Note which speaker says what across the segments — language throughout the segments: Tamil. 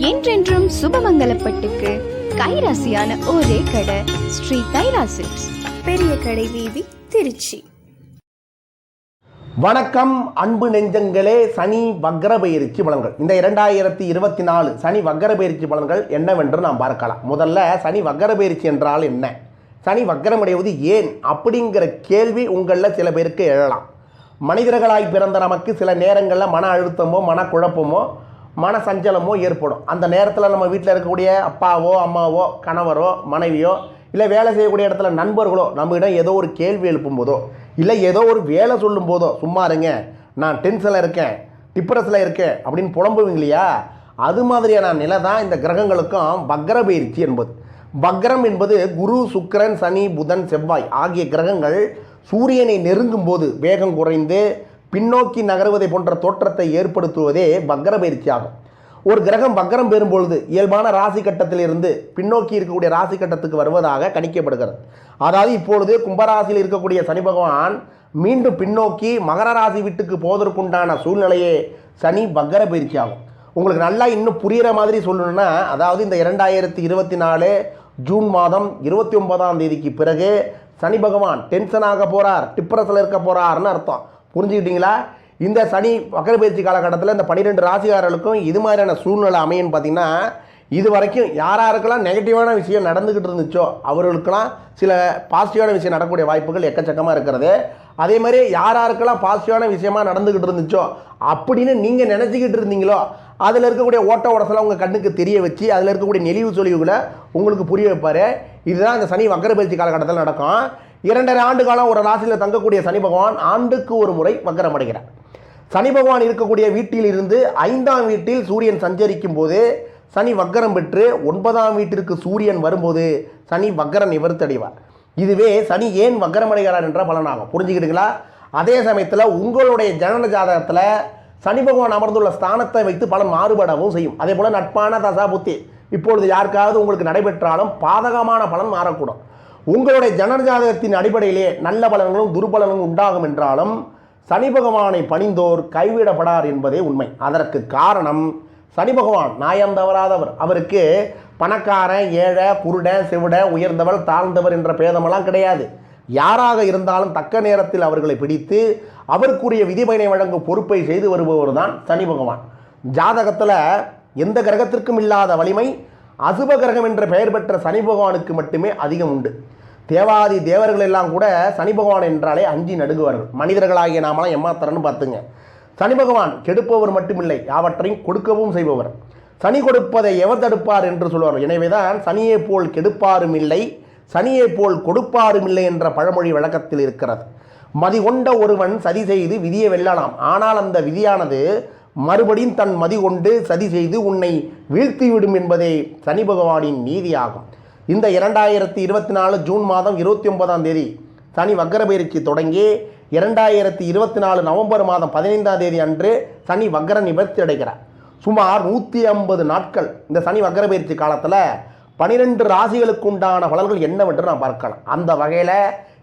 Speaker 1: என்றென்றும் சுபமங்கலப்பட்டுக்கு கைராசியான ஒரே கடை ஸ்ரீ கைராசிக்ஸ், பெரிய கடை வீதி, திருச்சி.
Speaker 2: வணக்கம் அன்பு நெஞ்சங்களே. சனி வக்ர பயிற்சி பலன்கள், இந்த 2024 சனி வக்ர பயிற்சி பலன்கள் என்னவென்று நாம் பார்க்கலாம். முதல்ல சனி வக்ர பயிற்சி என்றால் என்ன, சனி வக்ரமடைவது ஏன் அப்படிங்கிற கேள்வி உங்களில் சில பேருக்கு எழலாம். மனிதர்களாய் பிறந்த நமக்கு சில நேரங்களில் மன அழுத்தமோ மனக்குழப்பமோ மன சஞ்சலமோ ஏற்படும். அந்த நேரத்தில் நம்ம வீட்டில் இருக்கக்கூடிய அப்பாவோ அம்மாவோ கணவரோ மனைவியோ இல்லை வேலை செய்யக்கூடிய இடத்துல நண்பர்களோ நம்மகிட்ட ஏதோ ஒரு கேள்வி எழுப்பும் போதோ இல்லை ஏதோ ஒரு வேலை சொல்லும் போதோ சும்மா இருங்க, நான் டென்ஷனில் இருக்கேன், டிப்ரெஸில் இருக்கேன் அப்படின்னு புலம்புவீங்க இல்லையா, அது மாதிரியான நிலை தான் இந்த கிரகங்களுக்கும் வக்ர பயிற்சி என்பது. வக்ரம் என்பது குரு, சுக்கிரன், சனி, புதன், செவ்வாய் ஆகிய கிரகங்கள் சூரியனை நெருங்கும் போது வேகம் குறைந்து பின்னோக்கி நகருவதை போன்ற தோற்றத்தை ஏற்படுத்துவதே வக்ர பயிற்சி ஆகும். ஒரு கிரகம் வக்ரம் பெறும்பொழுது இயல்பான ராசி கட்டத்திலிருந்து பின்னோக்கி இருக்கக்கூடிய ராசி கட்டத்துக்கு வருவதாக கணிக்கப்படுகிறது. அதாவது இப்பொழுது கும்பராசியில் இருக்கக்கூடிய சனி பகவான் மீண்டும் பின்னோக்கி மகர ராசி வீட்டுக்கு போவதற்குண்டான சூழ்நிலையே சனி வக்ர பயிற்சி ஆகும். உங்களுக்கு நல்லா இன்னும் புரிகிற மாதிரி சொல்லணும்னா, அதாவது இந்த 2024 ஜூன் மாதம் 29ஆம் தேதிக்கு பிறகு சனி பகவான் டென்ஷனாக போகிறார், டிப்ரெஸில் இருக்க போகிறார்னு அர்த்தம். புரிஞ்சுக்கிட்டீங்களா? இந்த சனி வக்ர பயிற்சி காலகட்டத்தில் இந்த 12 ராசிக்காரர்களுக்கும் இது மாதிரியான சூழ்நிலை அமையுன்னு பார்த்தீங்கன்னா, இது வரைக்கும் யாராருக்கெல்லாம் நெகட்டிவான விஷயம் நடந்துக்கிட்டு இருந்துச்சோ அவர்களுக்கெல்லாம் சில பாசிட்டிவான விஷயம் நடக்கக்கூடிய வாய்ப்புகள் எக்கச்சக்கமாக இருக்கிறது. அதே மாதிரி யாராருக்கெல்லாம் பாசிட்டிவான விஷயமாக நடந்துக்கிட்டு இருந்துச்சோ அப்படின்னு நீங்கள் நினச்சிக்கிட்டு இருந்தீங்களோ அதில் இருக்கக்கூடிய ஓட்ட உடசலை உங்கள் கண்ணுக்கு தெரிய வச்சு அதில் இருக்கக்கூடிய நெளிவு சொலிவுகளை உங்களுக்கு புரிய வைப்பார். இதுதான் இந்த சனி வக்ர பயிற்சி காலகட்டத்தில் நடக்கும். 2.5 ஆண்டு காலம் ஒரு ராசியில் தங்கக்கூடிய சனி பகவான் ஆண்டுக்கு ஒரு முறை வக்ரம் அடைகிறார். சனி பகவான் இருக்கக்கூடிய வீட்டில் இருந்து 5ஆம் வீட்டில் சூரியன் சஞ்சரிக்கும் போது சனி வக்ரம் பெற்று 9ஆம் வீட்டிற்கு சூரியன் வரும்போது சனி வக்ர நிவர்த்தி அடைவார். இதுவே சனி ஏன் வக்ரம் அடைகிறார் என்ற பலனாகும். புரிஞ்சுக்கிட்டுங்களா? அதே சமயத்தில் உங்களுடைய ஜனன ஜாதகத்தில் சனி பகவான் அமர்ந்துள்ள ஸ்தானத்தை வைத்து பலன் மாறுபடவும் செய்யும். அதே போல் நட்பான தசா புத்தி இப்பொழுது யாருக்காவது உங்களுக்கு நடைபெற்றாலும் பாதகமான பலன் மாறக்கூடும். உங்களுடைய ஜனன ஜாதகத்தின் அடிப்படையிலே நல்ல பலன்களும் துர்பலன்களும் உண்டாகும் என்றாலும் சனி பகவானை பணிந்தோர் கைவிடப்படார் என்பதே உண்மை. அதற்கு காரணம் சனி பகவான் நியாயம் தவறாதவர். அவருக்கு பணக்காரன், ஏழை, குருடன், செவிடன், உயர்ந்தவர், தாழ்ந்தவர் என்ற பேதமெல்லாம் கிடையாது. யாராக இருந்தாலும் தக்க நேரத்தில் அவர்களை பிடித்து அவருக்குரிய விதிபயனை வழங்கும் பொறுப்பை செய்து வருபவர் தான் சனி பகவான். ஜாதகத்தில் எந்த கிரகத்திற்கும் இல்லாத வலிமை அசுப கிரகம் என்ற பெயர் பெற்ற சனி பகவானுக்கு மட்டுமே அதிகம் உண்டு. தேவாதி தேவர்கள் எல்லாம் கூட சனி பகவான் என்றாலே அஞ்சி நடுங்குவார்கள். மனிதர்களாகிய நாமெல்லாம் எம்மாத்திரன்னு பார்த்துங்க. சனி பகவான் கெடுப்பவர் மட்டுமில்லை, யாவற்றையும் கொடுக்கவும் செய்பவர். சனி கொடுப்பதை எவர் தடுப்பார் என்று சொல்வார்கள். எனவேதான் சனியை போல் கெடுப்பாரும் இல்லை, சனியை போல் கொடுப்பாரும் இல்லை என்ற பழமொழி வழக்கத்தில் இருக்கிறது. மதி கொண்ட ஒருவன் சதி செய்து விதியை வெல்லலாம், ஆனால் அந்த விதியானது மறுபடியும் தன் மதி கொண்டு சதி செய்து உன்னை வீழ்த்திவிடும் என்பதே சனி பகவானின் நீதியாகும். இந்த 2024 ஜூன் மாதம் 29ஆம் தேதி சனி வக்ர பயிற்சி தொடங்கி 2024 நவம்பர் மாதம் 15ஆம் தேதி அன்று சனி வக்ர நிவர்த்தி அடைகிறார். சுமார் 150 நாட்கள் இந்த சனி வக்ர பயிற்சி காலத்தில் 12 ராசிகளுக்கு உண்டான பலன்கள் என்னவென்று நாம் பார்க்கலாம். அந்த வகையில்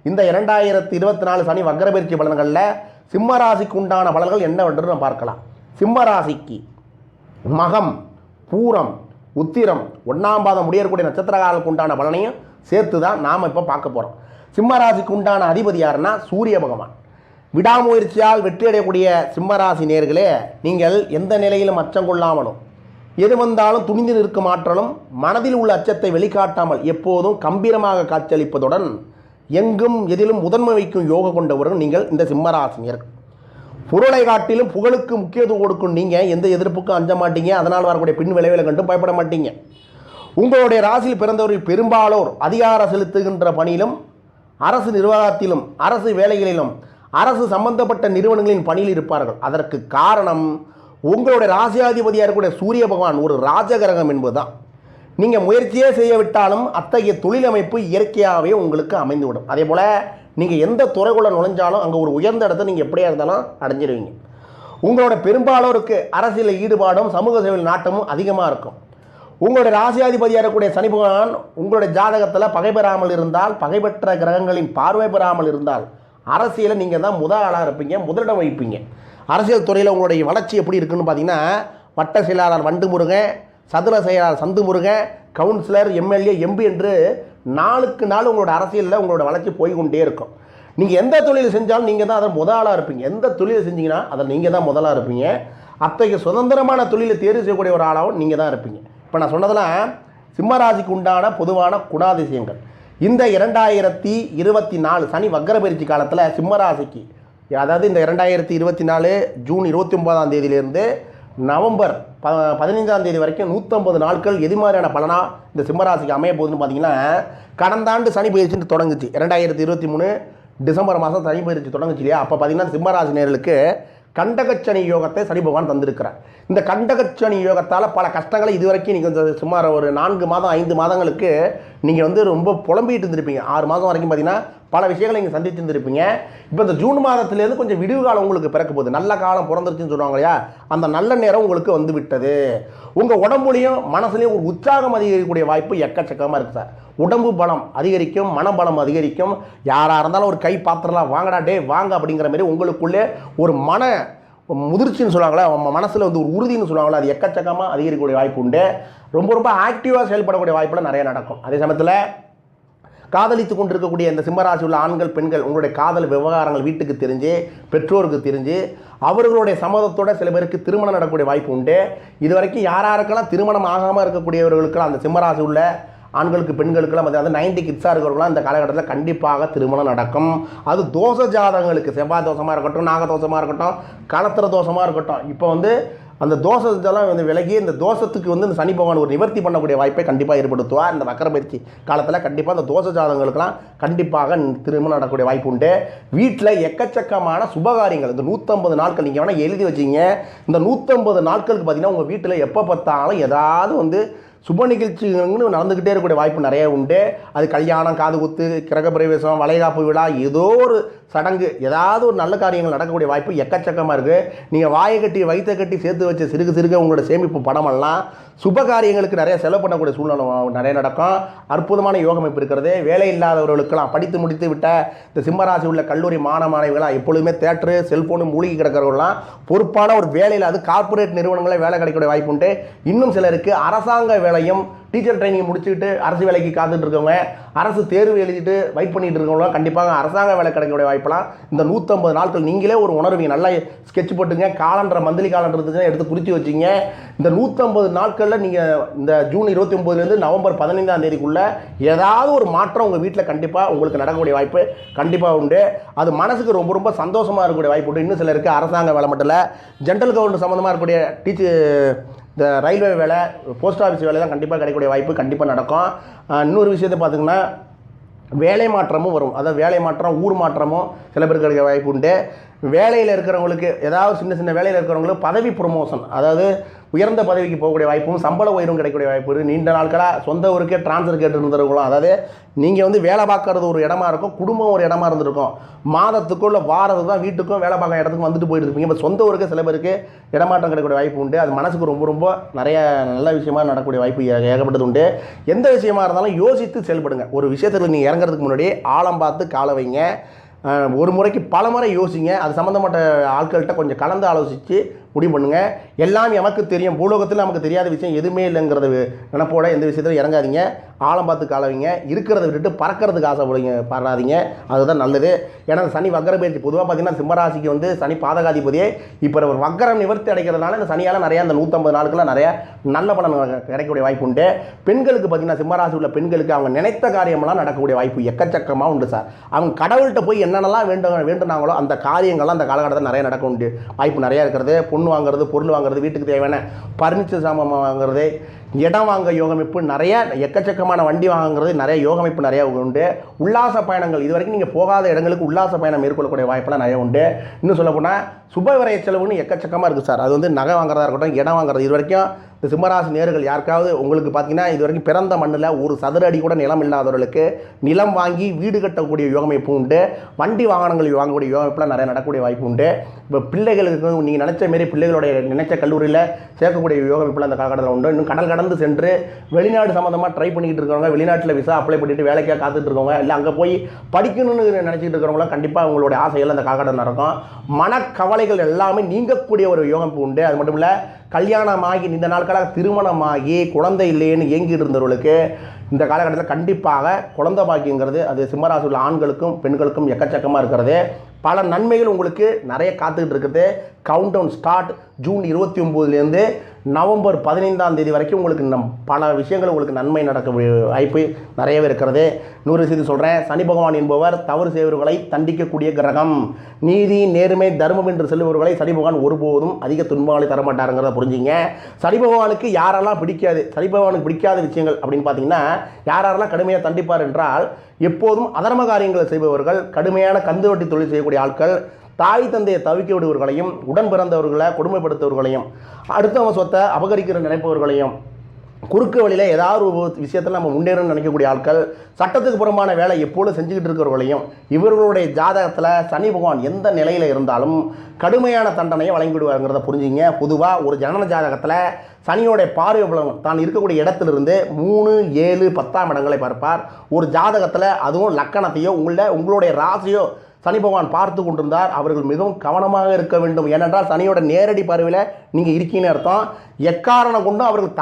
Speaker 2: இந்த 2024 சனி வக்ர பயிற்சி பலன்களில் சிம்ம ராசிக்கு உண்டான பலன்கள் என்னவென்று நாம் பார்க்கலாம். சிம்ம ராசிக்கு மகம், பூரம், உத்திரம், 1ஆம் பாதம் முடியக்கூடிய நட்சத்திரகாலுக்கு உண்டான பலனையும் சேர்த்து தான் நாம் இப்போ பார்க்க போகிறோம். சிம்ம ராசிக்கு உண்டான அதிபதி யாருன்னா சூரிய பகவான். விடாமுயற்சியால் வெற்றி அடையக்கூடிய சிம்மராசி நேர்களே, நீங்கள் எந்த நிலையிலும் அச்சம் கொள்ளாமலும் எது வந்தாலும் துணிந்து நிற்கும் ஆற்றலும் மனதில் உள்ள அச்சத்தை வெளிக்காட்டாமல் எப்போதும் கம்பீரமாக காட்சியளிப்பதுடன் எங்கும் எதிலும் முதன்மை வைக்கும் யோகம் கொண்டவர்கள் நீங்கள் இந்த சிம்மராசினியர்கள். பொருளை காட்டிலும் புகழுக்கு முக்கியத்துவம் கொடுக்கும் நீங்கள் எந்த எதிர்ப்புக்கும் அஞ்ச மாட்டீங்க. அதனால் வரக்கூடிய பின் விளைவுகளை கண்டும் பயப்பட மாட்டீங்க. உங்களுடைய ராசியில் பிறந்தவர்கள் பெரும்பாலோர் அதிகார செலுத்துகின்ற பணியிலும் அரசு நிர்வாகத்திலும் அரசு வேலைகளிலும் அரசு சம்பந்தப்பட்ட நிறுவனங்களின் பணியில் இருப்பார்கள். அதற்கு காரணம் உங்களுடைய ராசியாதிபதியாக இருக்கக்கூடிய சூரிய பகவான் ஒரு ராஜகிரகம் என்பதுதான். நீங்கள் முயற்சியே செய்ய விட்டாலும் அத்தகைய தொழிலமைப்பு இயற்கையாகவே உங்களுக்கு அமைந்துவிடும். அதே போல் நீங்கள் எந்த துறைக்குள்ள நுழைஞ்சாலும் அங்கே ஒரு உயர்ந்த இடத்தை நீங்கள் எப்படியா இருந்தாலும் அடைஞ்சிடுவீங்க. உங்களோட பெரும்பாலோருக்கு அரசியல் ஈடுபாடும் சமூக சேவையில் நாட்டமும் அதிகமாக இருக்கும். உங்களுடைய ராசியாதிபதியாக இருக்கக்கூடிய சனி பகவான் உங்களுடைய ஜாதகத்தில் பகை பெறாமல் இருந்தால், பகைபெற்ற கிரகங்களின் பார்வை பெறாமல் இருந்தால் அரசியலை நீங்கள் தான் முதல் ஆளாக இருப்பீங்க, முதலிடம் வைப்பீங்க. அரசியல் துறையில் உங்களுடைய வளர்ச்சி எப்படி இருக்குன்னு பார்த்தீங்கன்னா, வட்ட செயலாளர் வண்டு முருகன், சதுர செயலாளர் சந்து முருகன், கவுன்சிலர், எம்எல்ஏ, எம்பி என்று நாளுக்கு நாள் உங்களோட அரசியலில் உங்களோட வளர்ச்சி போய்கொண்டே இருக்கும். நீங்கள் எந்த தொழில் செஞ்சாலும் நீங்கள் தான் அதை முதலாக இருப்பீங்க. எந்த தொழிலை செஞ்சீங்கன்னா அதில் நீங்கள் தான் முதலாக இருப்பீங்க. அத்தகைய சுதந்திரமான தொழிலை தேர்வு செய்யக்கூடிய ஒரு ஆளாகவும் நீங்கள் தான் இருப்பீங்க. இப்போ நான் சொன்னதெல்லாம் சிம்மராசிக்கு உண்டான பொதுவான குணாதிசயங்கள். இந்த 2024 சனி வக்கர பயிற்சி காலத்தில் சிம்மராசிக்கு, அதாவது இந்த 2024 ஜூன் 29ஆம் தேதியிலிருந்து நவம்பர் 15ஆம் தேதி வரைக்கும் 150 நாட்கள் எது மாதிரியான பலனாக இந்த சிம்மராசிக்கு அமைய போகுதுன்னு பார்த்தீங்கன்னா, கடந்த ஆண்டு சனி பயிற்சின்னு தொடங்குச்சு. 2023 டிசம்பர் மாதம் சனி பயிற்சி தொடங்குச்சு இல்லையா? அப்போ பார்த்தீங்கன்னா சிம்மராசி நேர்களுக்கு கண்டகச்சனி யோகத்தை சனி பகவான் தந்திருக்கிறார். இந்த கண்டகச்சனி யோகத்தால் பல கஷ்டங்களை இதுவரைக்கும் நீங்கள் சுமார் ஒரு 4 மாதம் 5 மாதங்களுக்கு நீங்கள் ரொம்ப புலம்பிகிட்டு இருந்திருப்பீங்க. 6 மாதம் வரைக்கும் பார்த்தீங்கன்னா பல விஷயங்களை நீங்கள் சந்தித்து இருந்திருப்பீங்க. இப்போ இந்த ஜூன் மாதத்துலேருந்து கொஞ்சம் விடுவு காலம் உங்களுக்கு பிறக்க போகுது. நல்ல காலம் பிறந்துருச்சுன்னு சொல்லுவாங்க இல்லையா? அந்த நல்ல நேரம் உங்களுக்கு வந்து விட்டது. உங்கள் உடம்புலையும் மனசுலையும் ஒரு உற்சாகம் அதிகரிக்கக்கூடிய வாய்ப்பு எக்கச்சக்கமாக இருக்குது சார். உடம்பு பலம் அதிகரிக்கும், மனபலம் அதிகரிக்கும். யாராக இருந்தாலும் ஒரு கை பாத்திரலாம் வாங்கடா டே வாங்க அப்படிங்கிற மாதிரி உங்களுக்குள்ளே ஒரு மன முதிர்ச்சின்னு சொல்லுவாங்களே, மனசில் ஒரு உறுதின்னு சொல்லுவாங்களே, அது எக்கச்சக்கமாக அதிகரிக்கக்கூடிய வாய்ப்பு உண்டு. ரொம்ப ஆக்டிவாக செயல்படக்கூடிய வாய்ப்புலாம் நிறைய நடக்கும். அதே சமயத்தில் காதலித்து கொண்டிருக்கக்கூடிய இந்த சிம்மராசி உள்ள ஆண்கள், பெண்கள் உங்களுடைய காதல் விவகாரங்கள் வீட்டுக்கு தெரிஞ்சு, பெற்றோருக்கு தெரிஞ்சு, அவர்களுடைய சம்மதத்தோட சில பேருக்கு திருமணம் நடக்கக்கூடிய வாய்ப்பு உண்டு. இது வரைக்கும் யாருக்கெல்லாம் திருமணம் ஆகாமல் இருக்கக்கூடியவர்களுக்கெல்லாம் அந்த சிம்மராசி உள்ள ஆண்களுக்கு, பெண்களுக்கெல்லாம் அதாவது 90 கிட்ஸாக இருக்கிறவங்களாம் இந்த காலகட்டத்தில் கண்டிப்பாக திருமணம் நடக்கும். அது தோஷ ஜாதகங்களுக்கு, செவ்வாய் தோஷமாக இருக்கட்டும், நாக தோஷமாக இருக்கட்டும், களத்திர தோஷமாக இருக்கட்டும், இப்போ அந்த தோஷத்தெல்லாம் விலகி இந்த தோஷத்துக்கு இந்த சனி பகவான் ஒரு நிவர்த்தி பண்ணக்கூடிய வாய்ப்பை கண்டிப்பாக ஏற்படுத்துவார். இந்த வக்கர பயிற்சி காலத்தில் கண்டிப்பாக அந்த தோஷ ஜாதகங்களுக்கெல்லாம் கண்டிப்பாக திருமணம் நடக்கக்கூடிய வாய்ப்பு உண்டு. வீட்டில் எக்கச்சக்கமான சுபகாரியங்கள் இந்த 150 நாட்கள் நீங்கள் வேணால் எழுதி வச்சிங்க. இந்த 150 நாட்களுக்கு பார்த்தீங்கன்னா உங்கள் வீட்டில் எப்போ பார்த்தாலும் ஏதாவது சுப நிகழ்ச்சிகள்னு நடந்துக்கிட்டே இருக்கக்கூடிய வாய்ப்பு நிறைய உண்டு. அது கல்யாணம், காது குத்து, கிரகப்பிரவேசம், வளைகாப்பு விழா, ஏதோ ஒரு சடங்கு, ஏதாவது ஒரு நல்ல காரியங்கள் நடக்கக்கூடிய வாய்ப்பு எக்கச்சக்கமாக இருக்குது. நீங்கள் வாயை கட்டி வயிற்றை கட்டி சேர்த்து வச்ச சிறுக உங்களோட சேமிப்பு பணமெல்லாம் சுப காரியங்களுக்கு நிறைய செலவு பண்ணக்கூடிய சூழ்நிலை நிறைய நடக்கும். அற்புதமான யோகம் இப்போ இருக்கிறது. வேலை இல்லாதவர்களுக்கெல்லாம், படித்து முடித்து விட்ட இந்த சிம்மராசி உள்ள கல்லூரி மாணவிகளாம், எப்பொழுதுமே தேட்டரு, செல்ஃபோனு மூழ்கி கிடக்கிறவங்களாம் பொறுப்பான ஒரு வேலையில், அது கார்ப்பரேட் நிறுவனங்களே வேலை கிடைக்கக்கூடிய வாய்ப்பு உண்டு. இன்னும் சிலருக்கு அரசாங்க வேலையும், டீச்சர் ட்ரைனிங் முடிச்சுக்கிட்டு அரசு வேலைக்கு காத்துட்டு இருக்கவங்க, அரசு தேர்வு எழுதிட்டு வெயிட் பண்ணிட்டு இருக்கவங்களாம் கண்டிப்பாக அரசாங்க வேலை கிடைக்கக்கூடிய வாய்ப்பெல்லாம் இந்த 150 நாட்கள் நீங்களே ஒரு உணர்வீங்க. நல்லா ஸ்கெட்ச் போட்டுங்க, காலண்டர், மந்த்லி காலண்டர் இருந்துச்சுன்னா எடுத்து குறித்து வச்சிங்க. இந்த 150 நாட்களில் நீங்கள் இந்த ஜூன் 29லேருந்து நவம்பர் 15ஆம் தேதிக்குள்ளே ஏதாவது ஒரு மாற்றம் உங்கள் வீட்டில் கண்டிப்பாக உங்களுக்கு நடக்கக்கூடிய வாய்ப்பு கண்டிப்பாக உண்டு. அது மனசுக்கு ரொம்ப சந்தோஷமாக இருக்கக்கூடிய வாய்ப்பு உண்டு. இன்னும் சிலருக்கு அரசாங்க வேலை மட்டும் இல்லை, ஜென்ரல் கவர்மெண்ட் சம்மந்தமாக இருக்கக்கூடிய இந்த ரயில்வே வேலை, போஸ்ட் ஆஃபீஸ் வேலை தான் கண்டிப்பாக கிடைக்கக்கூடிய வாய்ப்பு கண்டிப்பாக நடக்கும். இன்னொரு விஷயத்தை பார்த்திங்கன்னா வேலை மாற்றமும் வரும். அதாவது வேலை மாற்றம், ஊர் மாற்றமும் சில பேருக்கு கிடைக்க வாய்ப்பு உண்டு. வேலையில் இருக்கிறவங்களுக்கு, ஏதாவது சின்ன வேலையில் இருக்கிறவங்களுக்கு பதவி ப்ரொமோஷன், அதாவது உயர்ந்த பதவிக்கு போகக்கூடிய வாய்ப்பும், சம்பள உயர்வும் கிடைக்கக்கூடிய வாய்ப்பு இருக்குது. நீண்ட நாட்களாக சொந்த ஊருக்கே ட்ரான்ஸ்ஃபர் கேட்டு இருந்தவங்களும், அதாவது நீங்கள் வேலை பார்க்கறது ஒரு இடமா இருக்கும், குடும்பம் ஒரு இடமா இருந்திருக்கும், மாதத்துக்குள்ள வாரத்துக்கு தான் வீட்டுக்கும் வேலை பார்க்குற இடத்துக்கும் வந்துட்டு போயிட்டு இருப்பீங்க. இப்போ சொந்த ஊருக்கு சில பேருக்கு இடமாற்றம் கிடைக்கக்கூடிய வாய்ப்பு உண்டு. அது மனசுக்கு ரொம்ப நிறைய நல்ல விஷயமா நடக்கக்கூடிய வாய்ப்பு ஏகப்பட்டது உண்டு. எந்த விஷயமா இருந்தாலும் யோசித்து செயல்படுங்க. ஒரு விஷயத்தில் நீங்கள் இறங்குறதுக்கு முன்னாடி ஆழம் பார்த்து காலை வைங்க. ஒரு முறைக்கு பல முறை யோசிங்க. அது சம்மந்தப்பட்ட ஆட்கள்கிட்ட கொஞ்சம் கலந்து ஆலோசித்து முடிவு பண்ணுங்கள். எல்லாம் எனக்கு தெரியும், பூலோகத்தில் நமக்கு தெரியாத விஷயம் எதுவுமே இல்லைங்கிறது நினப்போட எந்த விஷயத்தில் இறங்காதீங்க. ஆழம் பார்த்து காலவீங்க. இருக்கிறத விட்டுட்டு பறக்கிறதுக்கு ஆசைப்படுங்க, பாராதீங்க. அதுதான் நல்லது. ஏன்னா சனி வக்கர பயிற்சி பொதுவாக பார்த்தீங்கன்னா சிம்மராசிக்கு சனி பாதகாதிபதியே இப்போ ஒரு வக்கரம் நிவர்த்தி அடைக்கிறதுனால இந்த சனியால் நிறையா இந்த 150 நாட்களில் நிறையா நல்ல பலன் கிடைக்கக்கூடிய வாய்ப்பு உண்டு. பெண்களுக்கு பார்த்தீங்கன்னா சிம்மராசி உள்ள பெண்களுக்கு அவங்க நினைத்த காரியமெல்லாம் நடக்கக்கூடிய வாய்ப்பு எக்கச்சக்கமாக உண்டு சார். அவங்க கடவுள்கிட்ட போய் என்னென்னலாம் வேண்டுனாங்களோ அந்த காரியங்கள்லாம் அந்த காலகட்டத்தில் நிறைய நடக்க உண்டு வாய்ப்பு நிறையா இருக்கிறது. பொண்ணு வாங்குறது, பொருள் வாங்குறது, வீட்டுக்கு தேவையான பர்னிச்சர் சாமான் வாங்குறது, இடம் வாங்க யோகமைப்பு நிறைய, எக்கச்சக்கமான வண்டி வாங்குறது நிறைய யோகமைப்பு நிறையா உண்டு. உல்லாச பயணங்கள், இது வரைக்கும் நீங்கள் போகாத இடங்களுக்கு உல்லாச பயணம் மேற்கொள்ளக்கூடிய வாய்ப்பெல்லாம் நிறைய உண்டு. இன்னும் சொல்ல போனால் சுப விரய செலவுன்னு எக்கச்சக்கமாக இருக்குது சார். அது நகை வாங்குறதா இருக்கட்டும், இடம் வாங்குறது. இது வரைக்கும் இந்த சிம்மராசி நேர்கள் யாருக்காவது உங்களுக்கு பார்த்தீங்கன்னா இது வரைக்கும் பிறந்த மண்ணில் ஒரு சதுர அடி கூட நிலம் இல்லாதவர்களுக்கு நிலம் வாங்கி வீடு கட்டக்கூடிய யோகமைப்பு உண்டு. வண்டி வாகனங்கள் வாங்கக்கூடிய யோகமைப்புலாம் நிறைய நடக்கக்கூடிய வாய்ப்பு உண்டு. இப்போ பிள்ளைகளுக்கு நீங்கள் நினச்ச மாரி பிள்ளைகளுடைய நினைச்ச கல்லூரியில் சேர்க்கக்கூடிய யோகமைப்புலாம் அந்த காலகட்டத்தில் உண்டு. இன்னும் கடல் கடந்து சென்று வெளிநாடு சம்மந்தமாக ட்ரை பண்ணிக்கிட்டு இருக்கிறவங்க, வெளிநாட்டில் விசா அப்ளை பண்ணிட்டு வேலைக்காக காத்துட்டு இருக்கவங்க, இல்லை அங்கே போய் படிக்கணும்னு நினச்சிட்டு இருக்கிறவங்களாம் கண்டிப்பாக உங்களுடைய ஆசைகள் அந்த காலகட்டத்தில் நடக்கும். மனக்கவலைகள் எல்லாமே நீங்கக்கூடிய ஒரு யோகமைப்பு உண்டு. அது மட்டும் இல்லை, கல்யாணமாகி இந்த நாட்களாக திருமணமாகி குழந்தை இல்லைன்னு ஏங்கிட்டு இருந்தவர்களுக்கு இந்த காலகட்டத்தில் கண்டிப்பாக குழந்தை பாக்கியங்கிறது அது சிம்மராசி உள்ள ஆண்களுக்கும் பெண்களுக்கும் எக்கச்சக்கமாக இருக்கிறது. பல நன்மைகள் உங்களுக்கு நிறைய காத்துக்கிட்டு இருக்குது. Countdown start June 29 November 15 வரைக்கும் உங்களுக்கு பல விஷயங்கள் உங்களுக்கு நன்மை நடக்க வாய்ப்பு நிறையவே இருக்கிறது. இன்னொரு விஷயத்தை சொல்கிறேன், சனி பகவான் என்பவர் தவறு செய்வர்களை தண்டிக்கக்கூடிய கிரகம். நீதி நேர்மை தர்மம் என்று செல்பவர்களை சனி பகவான் ஒருபோதும் அதிக துன்பங்களை தரமாட்டாருங்கிறத புரிஞ்சுங்க. சனி பகவானுக்கு யாரெல்லாம் பிடிக்காது, சனி பகவானுக்கு பிடிக்காத விஷயங்கள் அப்படின்னு பார்த்தீங்கன்னா யாரெல்லாம் கடுமையாக தண்டிப்பார் என்றால், எப்போதும் அதர்ம காரியங்களை செய்பவர்கள், கடுமையான கந்துவட்டி தொழில் செய்யக்கூடிய ஆட்கள், தாய் தந்தையை தவிக்க விடுவர்களையும், உடன் பிறந்தவர்களை கொடுமைப்படுத்துவர்களையும், அடுத்தவங்க சொத்தை அபகரிக்கிற நினைப்பவர்களையும், குறுக்கு வழியில் ஏதாவது ஒரு விஷயத்தில் நம்ம முன்னேறணும்னு நினைக்கக்கூடிய ஆட்கள், சட்டத்துக்கு புறம்பான வேலை எப்போதும் செஞ்சுக்கிட்டு இருக்கிறவர்களையும், இவர்களுடைய ஜாதகத்தில் சனி பகவான் எந்த நிலையில் இருந்தாலும் கடுமையான தண்டனையை வழங்கிவிடுவாருங்கிறத புரிஞ்சுங்க. பொதுவாக ஒரு ஜனன ஜாதகத்தில் சனியோடைய பார்வை பலன் தான் இருக்கக்கூடிய இடத்திலிருந்து 3, 7, 10ஆம் இடங்களை பார்ப்பார். ஒரு ஜாதகத்தில் அதுவும் லக்கணத்தையோ உங்களுடைய ராசியோ சனி பகவான் பார்த்து கொண்டிருந்தார். அவர்கள் மிகவும் கவனமாக இருக்க வேண்டும். ஏனென்றால் சனியோட நேரடி பார்வையில் நீங்கள் இருக்கீங்கன்னு அர்த்தம். எக்காரணம் கொண்டும் அவர்கள்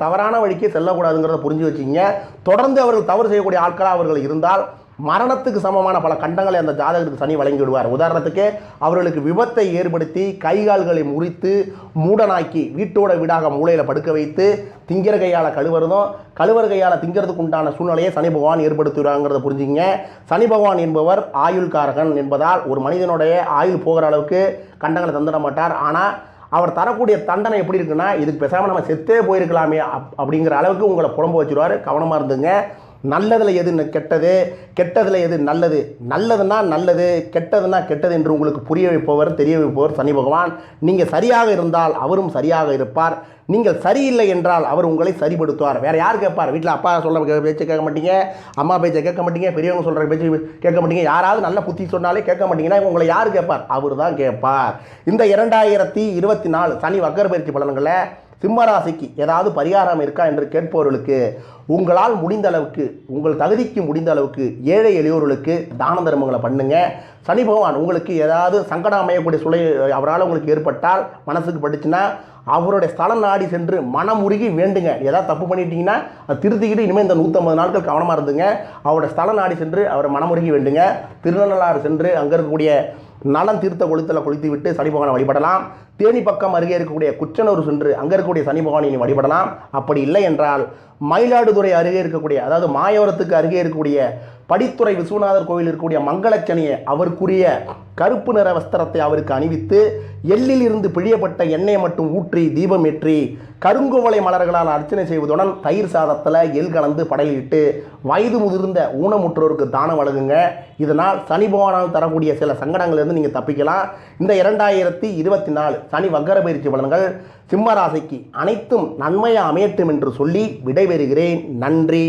Speaker 2: தவறான வழிக்கு செல்லக்கூடாதுங்கிறத புரிஞ்சு வச்சுங்க. தொடர்ந்து அவர்கள் தவறு செய்யக்கூடிய ஆட்களாக அவர்கள் இருந்தால் மரணத்துக்கு சமமான பல கண்டங்களை அந்த ஜாதகத்துக்கு சனி வழங்கி விடுவார். உதாரணத்துக்கு அவர்களுக்கு விபத்தை ஏற்படுத்தி கைகால்களை முறித்து மூடனாக்கி வீட்டோட வீடாக மூளையில் படுக்க வைத்து திங்கிற கையால் கழுவர் கையால் திங்கிறதுக்கு உண்டான சூழ்நிலையை சனி பகவான் ஏற்படுத்துகிறாங்கிறத புரிஞ்சுங்க. சனி பகவான் என்பவர் ஆயுள்காரகன் என்பதால் ஒரு மனிதனுடைய ஆயுள் போகிற அளவுக்கு கண்டங்களை தந்துட மாட்டார். ஆனால் அவர் தரக்கூடிய தண்டனை எப்படி இருக்குன்னா, இதுக்கு பேசாமல் நம்ம செத்தே போயிருக்கலாமே அப்படிங்கிற அளவுக்கு உங்களை புலம்ப வச்சுருவார். கவனமாக இருந்துங்க. நல்லதில் எது கெட்டது, கெட்டதில் எது நல்லது, நல்லதுன்னா நல்லது, கெட்டதுன்னா கெட்டது என்று உங்களுக்கு புரிய வைப்பவர், தெரிய வைப்பவர் சனி பகவான். நீங்கள் சரியாக இருந்தால் அவரும் சரியாக இருப்பார். நீங்கள் சரியில்லை என்றால் அவர் உங்களை சரிப்படுத்துவார். வேறு யார் கேட்பார்? வீட்டில் அப்பா சொல்கிற பேச்சை கேட்க மாட்டீங்க, அம்மா பேச்சை கேட்க மாட்டீங்க, பெரியவங்க சொல்கிற பேச்சு கேட்க மாட்டீங்க, யாராவது நல்ல புத்தி சொன்னாலே கேட்க மாட்டீங்கன்னா உங்களை யார் கேட்பார்? அவர் தான் கேட்பார். இந்த 2024 சனி வக்கர பயிற்சி பலன்களை சிம்மராசிக்கு ஏதாவது பரிகாரம் இருக்கா என்று கேட்பவர்களுக்கு உங்களால் முடிந்த அளவுக்கு, உங்கள் தகுதிக்கு முடிந்த அளவுக்கு ஏழை எளியோர்களுக்கு தான தர்மங்களை பண்ணுங்க. சனி பகவான் உங்களுக்கு ஏதாவது சங்கடம் அமையக்கூடிய அவரால் உங்களுக்கு ஏற்பட்டால், மனசுக்கு பட்டுச்சுன்னா அவருடைய ஸ்தலம் நாடி சென்று மனமுருகி வேண்டுங்க. ஏதாவது தப்பு பண்ணிட்டீங்கன்னா அது திருத்திக்கிட்டு இனிமேல் இந்த 150 நாட்கள் கவனமாக இருந்துங்க. அவருடைய ஸ்தலம் நாடி சென்று அவரை மனமுருகி வேண்டுங்க. திருநள்ளாறு சென்று அங்கே இருக்கக்கூடிய நலம் தீர்த்த கொளுத்தில் கொளுத்தி விட்டு சனி பகவானை வழிபடலாம். தேனி பக்கம் அருகே இருக்கக்கூடிய குச்சனூர் சென்று அங்கே இருக்கக்கூடிய சனி பகவானை வழிபடலாம். அப்படி இல்லை என்றால் மயிலாடுதுறை அருகே இருக்கக்கூடிய, அதாவது மாயவரத்துக்கு அருகே இருக்கக்கூடிய படித்துறை விஸ்வநாதர் கோவில் இருக்கக்கூடிய மங்களச்சனியை அவருக்குரிய கருப்பு நிற வஸ்திரத்தை அவருக்கு அணிவித்து எள்ளில் இருந்து பிழியப்பட்ட எண்ணெயை மட்டும் ஊற்றி தீபம் ஏற்றி கருங்குவளை மலர்களால் அர்ச்சனை செய்வதுடன் தயிர் சாதத்தில் எள் கலந்து படையிட்டு வயது முதிர்ந்த ஊனமுற்றோருக்கு தானம் வழங்குங்க. இதனால் சனி பகவானால் தரக்கூடிய சில சங்கடங்களிலிருந்து நீங்கள் தப்பிக்கலாம். இந்த 2024 சனி வக்கர பயிற்சி பலன்கள் சிம்மராசிக்கு அனைத்தும் நன்மையாக அமையட்டும் என்று சொல்லி விடைபெறுகிறேன். நன்றி.